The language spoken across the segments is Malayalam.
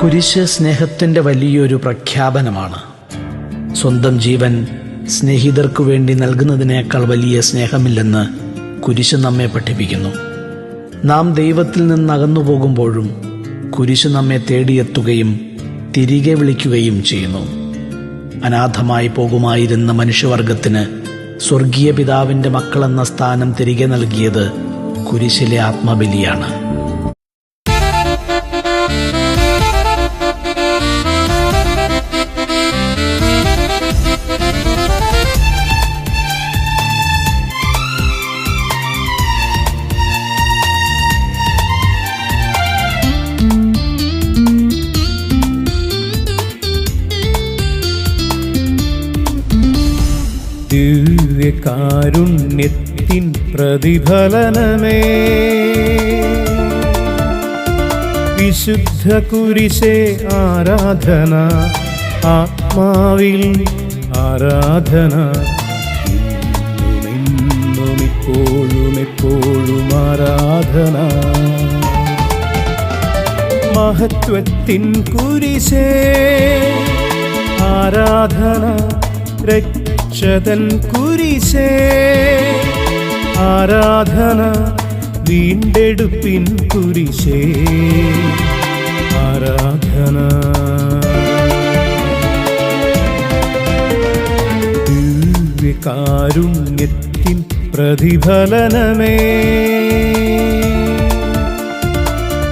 കുരിശ് സ്നേഹത്തിൻ്റെ വലിയൊരു പ്രഖ്യാപനമാണ്. സ്വന്തം ജീവൻ സ്നേഹിതർക്കു വേണ്ടി നൽകുന്നതിനേക്കാൾ വലിയ സ്നേഹമില്ലെന്ന് കുരിശ് നമ്മെ പഠിപ്പിക്കുന്നു. നാം ദൈവത്തിൽ നിന്ന് അകന്നു പോകുമ്പോഴും കുരിശ് നമ്മെ തേടിയെത്തുകയും തിരികെ വിളിക്കുകയും ചെയ്യുന്നു. അനാഥമായി പോകുമായിരുന്ന മനുഷ്യവർഗത്തിന് സ്വർഗീയ പിതാവിൻ്റെ മക്കളെന്ന സ്ഥാനം തിരികെ നൽകിയത് കുരിശിലെ ആത്മബലിയാണ്. ദിവ്യകാരുണ്യത്തിൻ പ്രതിഫലനമേ, വിശുദ്ധ കുരിശേ ആരാധന, ആത്മാവിൽ ആരാധന, ഇന്നും ഇപ്പോഴും എപ്പോഴും ആരാധന. മഹത്വത്തിൻ കുരിശേ ആരാധന, രക്ഷതൻ കുരിശേ ആരാധന, വീണ്ടെടുപ്പിൻ കുരിശേ ആരാധന. ദിവ്യകാരുണ്യത്തിൻ പ്രതിഫലനമേ,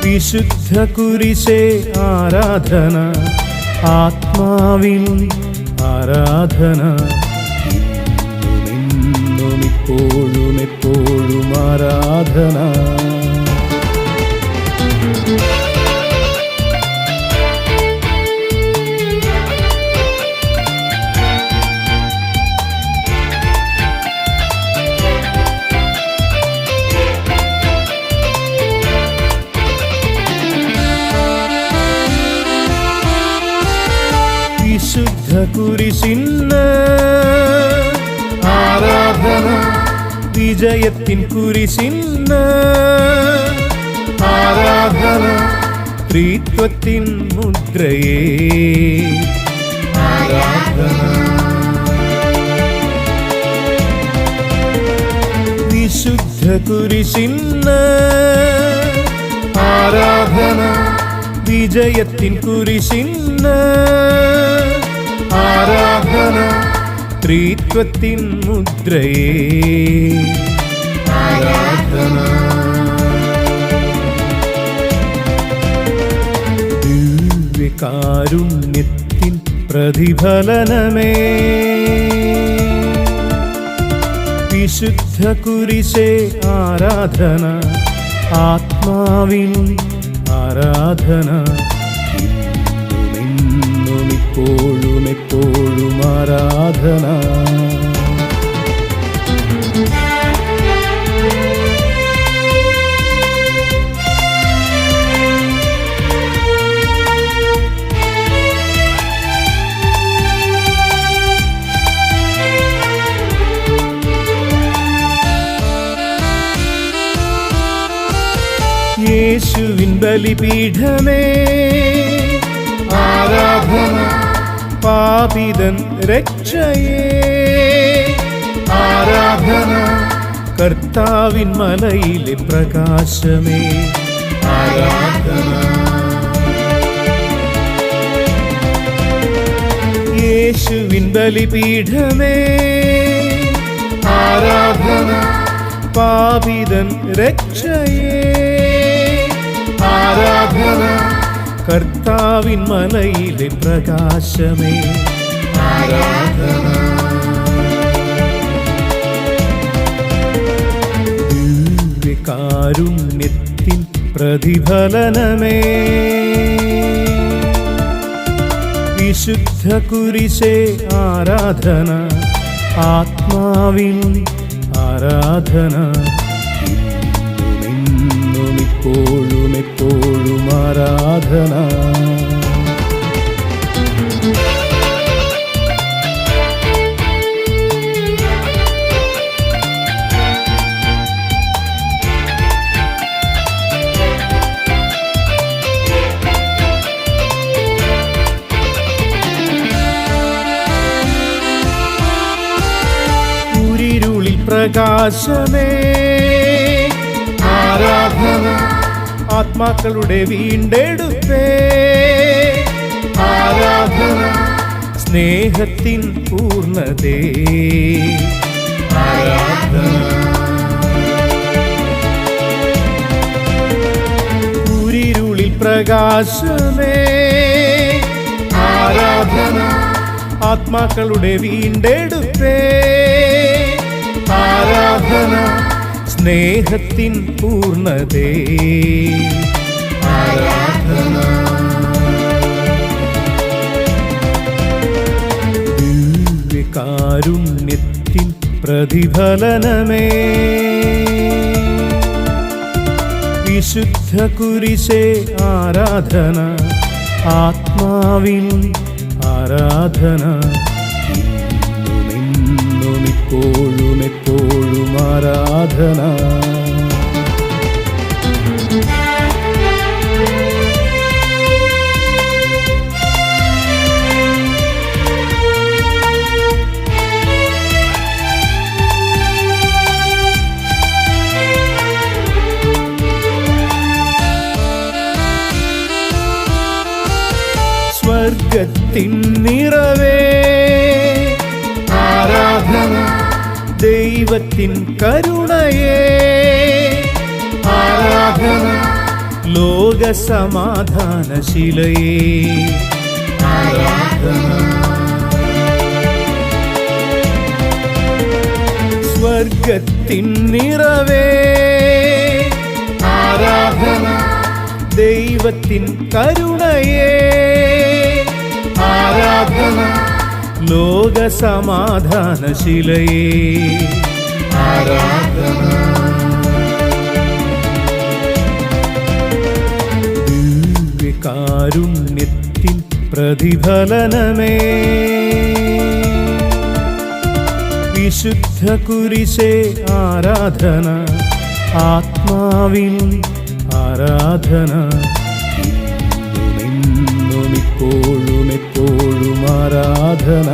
വിശുദ്ധ കുരിശേ ആരാധന, ആത്മാവിൽ ആരാധന, ഇന്നും ഇപ്പോഴും എപ്പോഴും ആരാധന. വിശുദ്ധ കുരിശിന് ആരാധന, വിജയത്തിൻ കുരിശിന് ആരാധന, ത്രിത്വത്തിൻ മുദ്രയേ ആരാധന. വിശുദ്ധ കുരിശിന് ആരാധന, വിജയത്തിൻ കുരിശിന് ആരാധന, ത്രിത്വത്തിൻ മുദ്രയേ ആരാധന. ദിവ്യകാരുണ്യത്തിൻ പ്രതിഫലനമേ, വിശുദ്ധ കുരിശേ ആരാധന, ആത്മാവിൽ ആരാധന, ഇന്നും ഇപ്പോഴും എപ്പോഴും ആരാധന. യേശുവിൻ ബലിപീഠമേ ആരാധന, പാപിതൻ രക്ഷയേ ആരാധന, കർത്താവിൻ മലയിലെ പ്രകാശമേ ആരാധന. യേശുവിൻ ബലിപീഠമേ ആരാധന, പാപിതൻ രക്ഷയേ ആരാധന, കർത്താവിൻ മലയിലെ പ്രകാശമേ ആരാധന. ദിവ്യകാരുണ്യത്തിൻ പ്രതിഫലനമേ, വിശുദ്ധ കുരിശേ ആരാധന, ആത്മാവിൽ ആരാധന, ഇന്നും ഇപ്പോഴും എപ്പോഴും ആരാധന. പ്രകാശമേ ആരാധന, ആത്മാക്കളുടെ വീണ്ടെടുപ്പേ ആരാധന, സ്നേഹത്തിൻ പൂർണ്ണതേ ആരാധന. ൂരിരുളിൽ പ്രകാശമേ ആരാധന, ആത്മാക്കളുടെ വീണ്ടെടുപ്പേ ആരാധന, സ്നേഹത്തിൻ പൂർണ്ണതേ ആരാധന. ദിവ്യകാരുണ്യത്തിൻ പ്രതിഫലനമേ വിശുദ്ധ കുരിശേ ആരാധന, ആത്മാവിൽ ആരാധന, ഇന്നും ഇപ്പോഴും എപ്പോഴും ആരാധന. സ്വർഗത്തിൻ നിറവേ ആരാധന, ദൈവത്തിൻ കരുണയേ ആരാധന, ലോക സമാധാനശിലയേ ആരാധന. സ്വർഗത്തിൻ നിറവേ ആരാധന, ദൈവത്തിൻ കരുണയേ ആരാധന, ലോക സമാധാനശിലയേ ആരാധന. ദിവ്യകാരുണ്യത്തിൻ പ്രതിഫലനമേ വിശുദ്ധ കുരിശേ ആരാധന, ആത്മാവിൽ ആരാധന, ഇന്നും ഇപ്പോഴും എപ്പോഴും ആരാധന.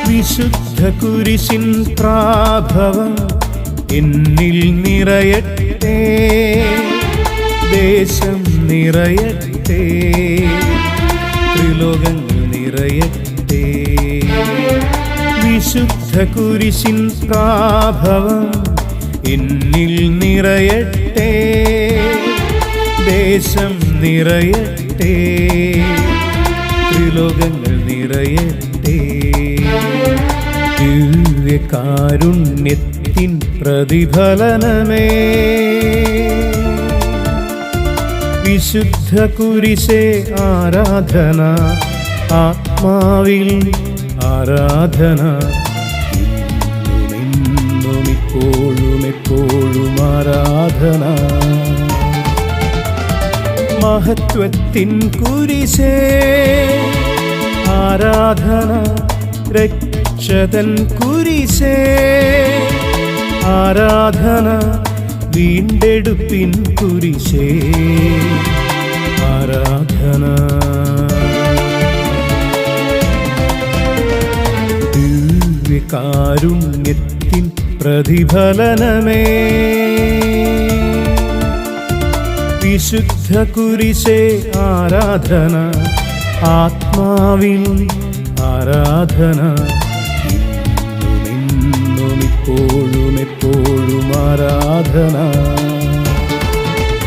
വിശുദ്ധ കുരിശിൻ പ്രാഭവം എന്നിൽ നിറയട്ടെ, ദേശം നിറയട്ടെ, ത്രിലോകങ്ങൾ നിറയട്ടെ. വിശുദ്ധ കുരിശിൻ പ്രാഭവം എന്നിൽ നിറയട്ടെ, ദേശം നിറയട്ടെ, ത്രിലോകങ്ങൾ നിറയട്ടെ. ദിവ്യകാരുണ്യത്തിൻ പ്രതിഫലനമേ വിശുദ്ധ കുരിശേ ആരാധന, ആത്മാവിൽ ആരാധന, ഇന്നും ഇപ്പോഴും എപ്പോഴും ആരാധന. മഹത്വത്തിൻ കുരിശേ ആരാധന, രക്ഷതൻ കുരിശേ ആരാധന, വീണ്ടെടുപ്പിൻ കുരിശേ ആരാധന. ദിവ്യകാരുണ്യത്തിൻ പ്രതിഫലനമേ വിശുദ്ധ കുരിശേ ആരാധന, ആത്മാവിൽ ആരാധന,